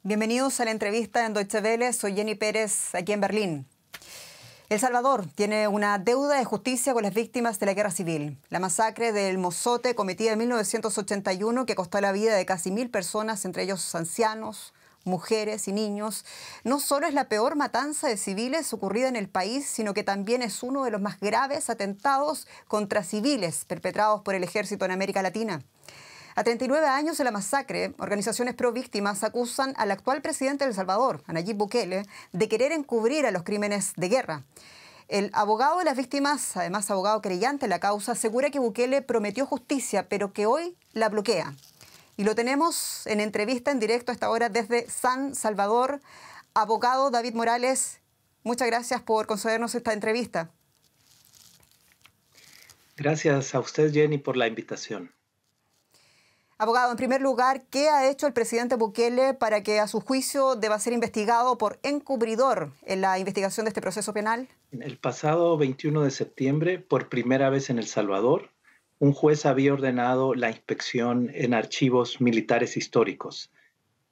Bienvenidos a la entrevista en Deutsche Welle. Soy Jenny Pérez, aquí en Berlín. El Salvador tiene una deuda de justicia con las víctimas de la guerra civil. La masacre del Mozote, cometida en 1981, que costó la vida de casi 1000 personas, entre ellos ancianos, mujeres y niños, no solo es la peor matanza de civiles ocurrida en el país, sino que también es uno de los más graves atentados contra civiles perpetrados por el ejército en América Latina. A 39 años de la masacre, organizaciones pro víctimas acusan al actual presidente de El Salvador, a Nayib Bukele, de querer encubrir a los crímenes de guerra. El abogado de las víctimas, además abogado creyente en la causa, asegura que Bukele prometió justicia, pero que hoy la bloquea. Y lo tenemos en entrevista en directo a esta hora desde San Salvador. Abogado David Morales, muchas gracias por concedernos esta entrevista. Gracias a usted, Jenny, por la invitación. Abogado, en primer lugar, ¿qué ha hecho el presidente Bukele para que a su juicio deba ser investigado por encubridor en la investigación de este proceso penal? El pasado 21 de septiembre, por primera vez en El Salvador, un juez había ordenado la inspección en archivos militares históricos,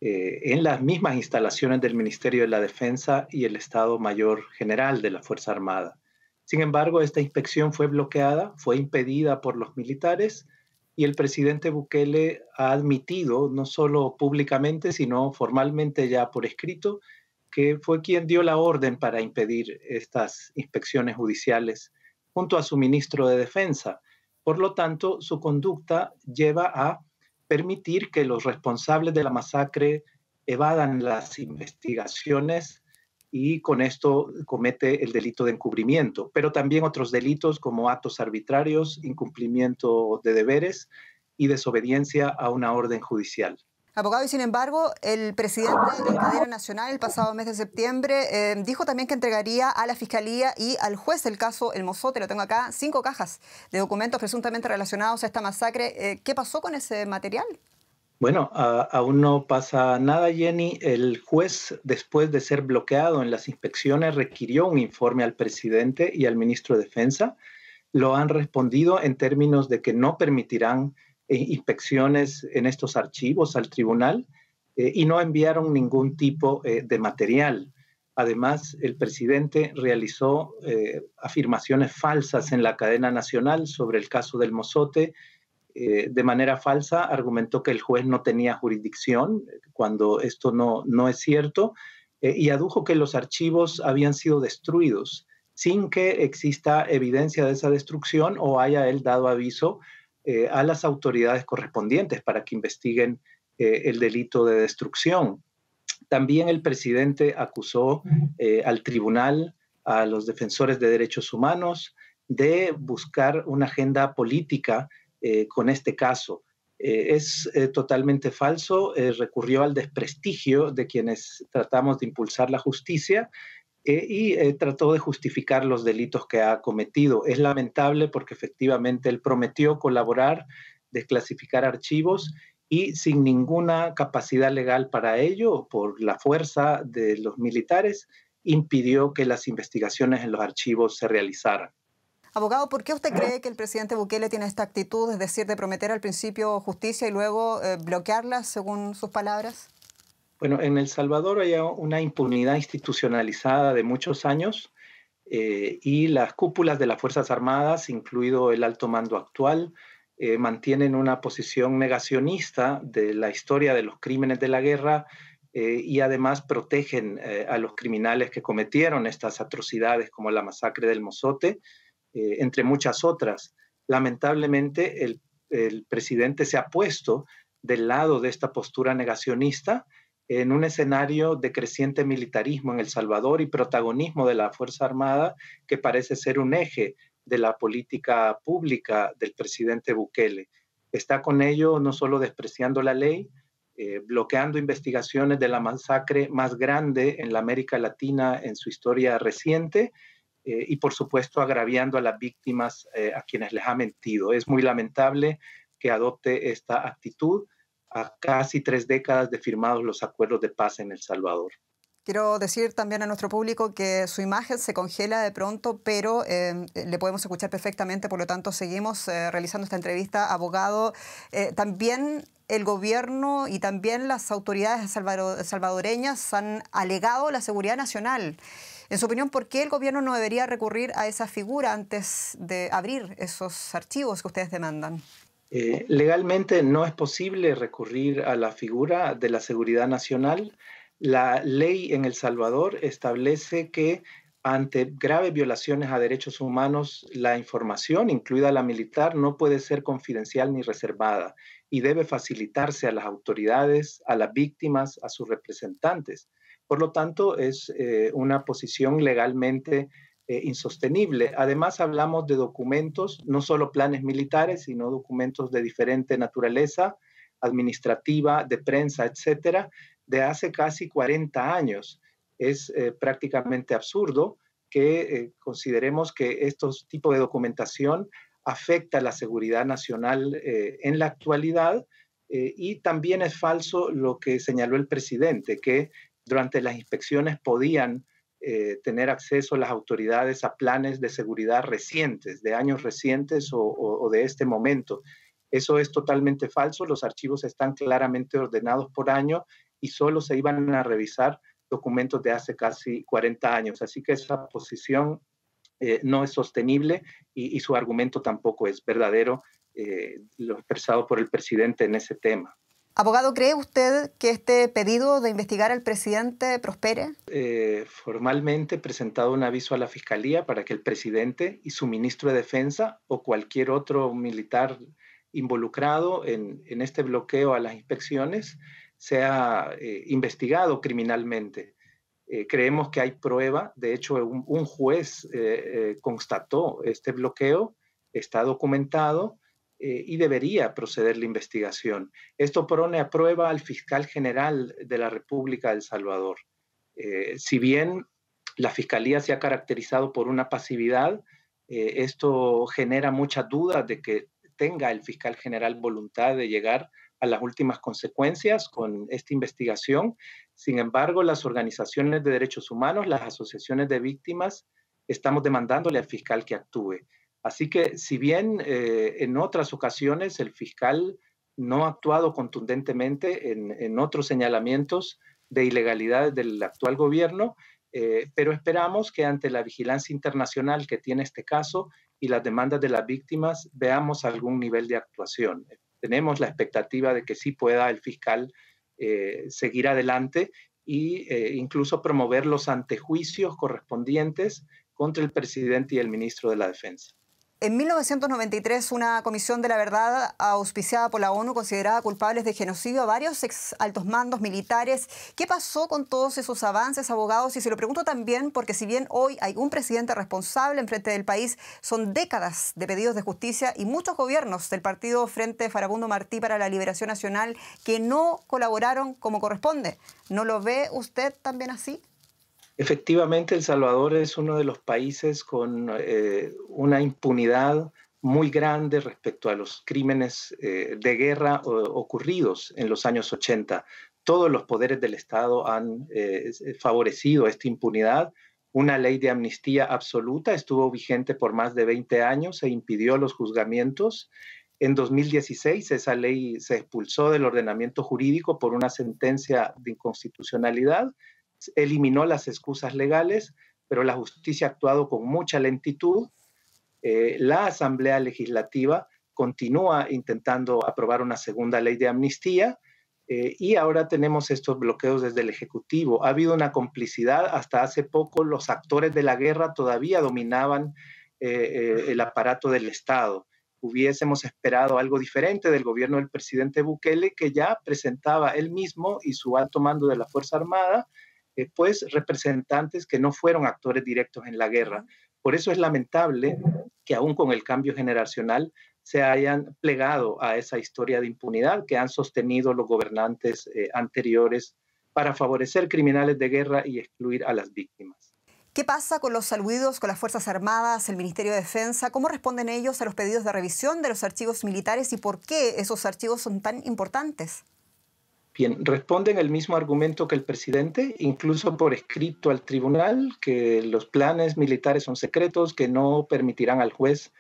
en las mismas instalaciones del Ministerio de la Defensa y el Estado Mayor General de la Fuerza Armada. Sin embargo, esta inspección fue bloqueada, fue impedida por los militares, y el presidente Bukele ha admitido, no solo públicamente, sino formalmente ya por escrito, que fue quien dio la orden para impedir estas inspecciones judiciales junto a su ministro de Defensa. Por lo tanto, su conducta lleva a permitir que los responsables de la masacre evadan las investigaciones y con esto comete el delito de encubrimiento, pero también otros delitos como actos arbitrarios, incumplimiento de deberes y desobediencia a una orden judicial. Abogado, y sin embargo, el presidente en cadena nacional el pasado mes de septiembre dijo también que entregaría a la Fiscalía y al juez del caso El Mozote, lo tengo acá, 5 cajas de documentos presuntamente relacionados a esta masacre. ¿Qué pasó con ese material? Bueno, aún no pasa nada, Jenny. El juez, después de ser bloqueado en las inspecciones, requirió un informe al presidente y al ministro de Defensa. Lo han respondido en términos de que no permitirán inspecciones en estos archivos al tribunal y no enviaron ningún tipo de material. Además, el presidente realizó afirmaciones falsas en la cadena nacional sobre el caso del Mozote. De manera falsa argumentó que el juez no tenía jurisdicción cuando esto no es cierto y adujo que los archivos habían sido destruidos sin que exista evidencia de esa destrucción o haya él dado aviso a las autoridades correspondientes para que investiguen el delito de destrucción. También el presidente acusó al tribunal, a los defensores de derechos humanos, de buscar una agenda política con este caso. Es totalmente falso, recurrió al desprestigio de quienes tratamos de impulsar la justicia y trató de justificar los delitos que ha cometido. Es lamentable porque efectivamente él prometió colaborar, desclasificar archivos y sin ninguna capacidad legal para ello, por la fuerza de los militares, impidió que las investigaciones en los archivos se realizaran. Abogado, ¿por qué usted cree que el presidente Bukele tiene esta actitud, es decir, de prometer al principio justicia y luego bloquearla, según sus palabras? Bueno, en El Salvador hay una impunidad institucionalizada de muchos años y las cúpulas de las Fuerzas Armadas, incluido el alto mando actual, mantienen una posición negacionista de la historia de los crímenes de la guerra y además protegen a los criminales que cometieron estas atrocidades como la masacre del Mozote, entre muchas otras. Lamentablemente, el presidente se ha puesto del lado de esta postura negacionista en un escenario de creciente militarismo en El Salvador y protagonismo de la Fuerza Armada, que parece ser un eje de la política pública del presidente Bukele. Está con ello no solo despreciando la ley, bloqueando investigaciones de la masacre más grande en la América Latina en su historia reciente, y por supuesto agraviando a las víctimas a quienes les ha mentido. Es muy lamentable que adopte esta actitud a casi 3 décadas de firmados los acuerdos de paz en El Salvador. Quiero decir también a nuestro público que su imagen se congela de pronto, pero le podemos escuchar perfectamente, por lo tanto seguimos realizando esta entrevista. Abogado, también el gobierno y también las autoridades salvadoreñas han alegado la seguridad nacional. En su opinión, ¿por qué el gobierno no debería recurrir a esa figura antes de abrir esos archivos que ustedes demandan? Legalmente no es posible recurrir a la figura de la seguridad nacional. La ley en El Salvador establece que ante graves violaciones a derechos humanos, la información, incluida la militar, no puede ser confidencial ni reservada y debe facilitarse a las autoridades, a las víctimas, a sus representantes. Por lo tanto, es una posición legalmente insostenible. Además, hablamos de documentos, no solo planes militares, sino documentos de diferente naturaleza, administrativa, de prensa, etcétera, de hace casi 40 años. Es prácticamente absurdo que consideremos que estos tipos de documentación afecta la seguridad nacional en la actualidad y también es falso lo que señaló el presidente, que durante las inspecciones podían tener acceso las autoridades a planes de seguridad recientes, de años recientes o de este momento. Eso es totalmente falso. Los archivos están claramente ordenados por año y solo se iban a revisar documentos de hace casi 40 años. Así que esa posición no es sostenible y su argumento tampoco es verdadero, lo expresado por el presidente en ese tema. Abogado, ¿cree usted que este pedido de investigar al presidente prospere? Formalmente he presentado un aviso a la Fiscalía para que el presidente y su ministro de Defensa o cualquier otro militar involucrado en este bloqueo a las inspecciones sea investigado criminalmente. Creemos que hay prueba, de hecho un juez constató este bloqueo, está documentado, y debería proceder la investigación. Esto pone a prueba al fiscal general de la República de El Salvador. Si bien la Fiscalía se ha caracterizado por una pasividad, esto genera muchas dudas de que tenga el fiscal general voluntad de llegar a las últimas consecuencias con esta investigación. Sin embargo, las organizaciones de derechos humanos, las asociaciones de víctimas, estamos demandándole al fiscal que actúe. Así que, si bien en otras ocasiones el fiscal no ha actuado contundentemente en otros señalamientos de ilegalidades del actual gobierno, pero esperamos que ante la vigilancia internacional que tiene este caso y las demandas de las víctimas veamos algún nivel de actuación. Tenemos la expectativa de que sí pueda el fiscal seguir adelante e incluso promover los antejuicios correspondientes contra el presidente y el ministro de la Defensa. En 1993, una comisión de la verdad auspiciada por la ONU consideraba culpables de genocidio a varios ex altos mandos militares. ¿Qué pasó con todos esos avances, abogados? Y se lo pregunto también porque si bien hoy hay un presidente responsable en frente del país, son décadas de pedidos de justicia y muchos gobiernos del partido Frente Farabundo Martí para la Liberación Nacional que no colaboraron como corresponde. ¿No lo ve usted también así? Efectivamente, El Salvador es uno de los países con una impunidad muy grande respecto a los crímenes de guerra ocurridos en los años 80. Todos los poderes del Estado han favorecido esta impunidad. Una ley de amnistía absoluta estuvo vigente por más de 20 años e impidió los juzgamientos. En 2016 esa ley se expulsó del ordenamiento jurídico por una sentencia de inconstitucionalidad. Eliminó las excusas legales, pero la justicia ha actuado con mucha lentitud. La Asamblea Legislativa continúa intentando aprobar una segunda ley de amnistía y ahora tenemos estos bloqueos desde el Ejecutivo. Ha habido una complicidad. Hasta hace poco los actores de la guerra todavía dominaban el aparato del Estado. Hubiésemos esperado algo diferente del gobierno del presidente Bukele, que ya presentaba él mismo y su alto mando de la Fuerza Armada pues representantes que no fueron actores directos en la guerra. Por eso es lamentable que aún con el cambio generacional se hayan plegado a esa historia de impunidad que han sostenido los gobernantes anteriores para favorecer criminales de guerra y excluir a las víctimas. ¿Qué pasa con los aludidos con las Fuerzas Armadas, el Ministerio de Defensa? ¿Cómo responden ellos a los pedidos de revisión de los archivos militares y por qué esos archivos son tan importantes? Bien, responden el mismo argumento que el presidente, incluso por escrito al tribunal, que los planes militares son secretos, que no permitirán al juez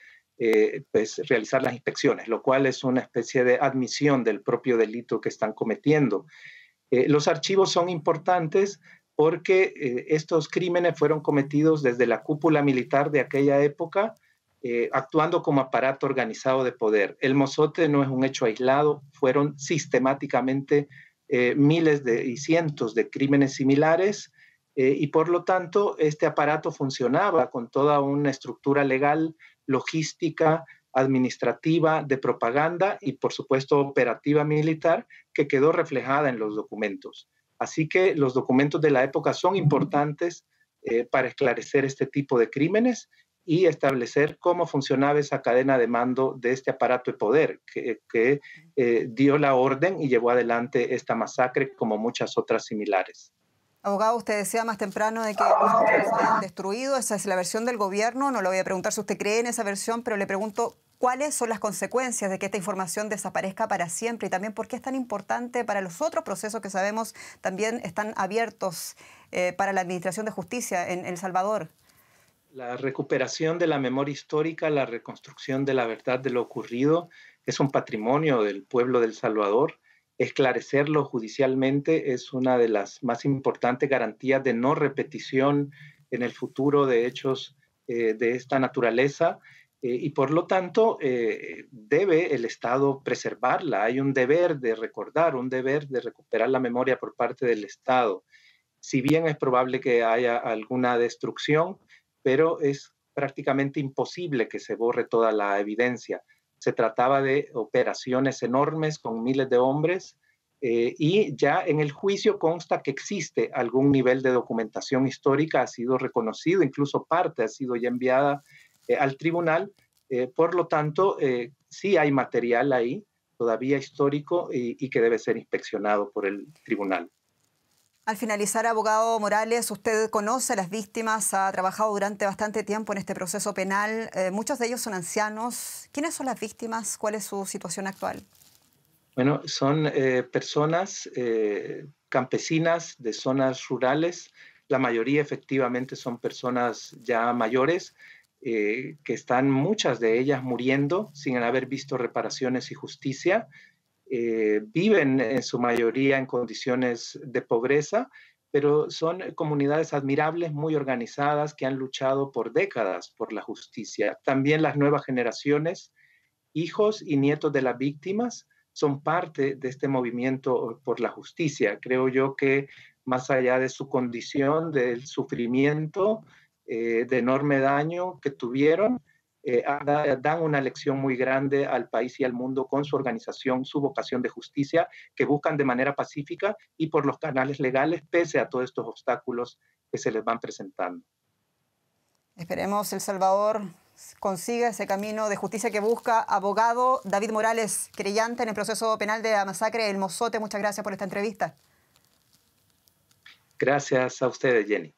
pues, realizar las inspecciones, lo cual es una especie de admisión del propio delito que están cometiendo. Los archivos son importantes porque estos crímenes fueron cometidos desde la cúpula militar de aquella época, actuando como aparato organizado de poder. El Mozote no es un hecho aislado, fueron sistemáticamente miles y cientos de crímenes similares y por lo tanto este aparato funcionaba con toda una estructura legal, logística, administrativa, de propaganda y por supuesto operativa militar que quedó reflejada en los documentos. Así que los documentos de la época son importantes para esclarecer este tipo de crímenes y establecer cómo funcionaba esa cadena de mando de este aparato de poder que dio la orden y llevó adelante esta masacre como muchas otras similares. Abogado, usted decía más temprano de que los archivos se habían destruido. Esa es la versión del gobierno. No le voy a preguntar si usted cree en esa versión, pero le pregunto cuáles son las consecuencias de que esta información desaparezca para siempre y también por qué es tan importante para los otros procesos que sabemos también están abiertos para la Administración de Justicia en El Salvador. La recuperación de la memoria histórica, la reconstrucción de la verdad de lo ocurrido es un patrimonio del pueblo de El Salvador. Esclarecerlo judicialmente es una de las más importantes garantías de no repetición en el futuro de hechos de esta naturaleza y por lo tanto debe el Estado preservarla. Hay un deber de recordar, un deber de recuperar la memoria por parte del Estado. Si bien es probable que haya alguna destrucción, pero es prácticamente imposible que se borre toda la evidencia. Se trataba de operaciones enormes con miles de hombres y ya en el juicio consta que existe algún nivel de documentación histórica, ha sido reconocido, incluso parte ha sido ya enviada al tribunal. Por lo tanto, sí hay material ahí todavía histórico y que debe ser inspeccionado por el tribunal. Al finalizar, abogado Morales, usted conoce a las víctimas, ha trabajado durante bastante tiempo en este proceso penal. Muchos de ellos son ancianos. ¿Quiénes son las víctimas? ¿Cuál es su situación actual? Bueno, son personas campesinas de zonas rurales. La mayoría efectivamente son personas ya mayores que están muchas de ellas muriendo sin haber visto reparaciones y justicia. Viven en su mayoría en condiciones de pobreza, pero son comunidades admirables, muy organizadas, que han luchado por décadas por la justicia. También las nuevas generaciones, hijos y nietos de las víctimas, son parte de este movimiento por la justicia. Creo yo que más allá de su condición, del sufrimiento, de enorme daño que tuvieron, dan una lección muy grande al país y al mundo con su organización, su vocación de justicia, que buscan de manera pacífica y por los canales legales, pese a todos estos obstáculos que se les van presentando. Esperemos El Salvador consiga ese camino de justicia que busca. Abogado David Morales, querellante en el proceso penal de la masacre del Mozote, muchas gracias por esta entrevista. Gracias a ustedes, Jenny.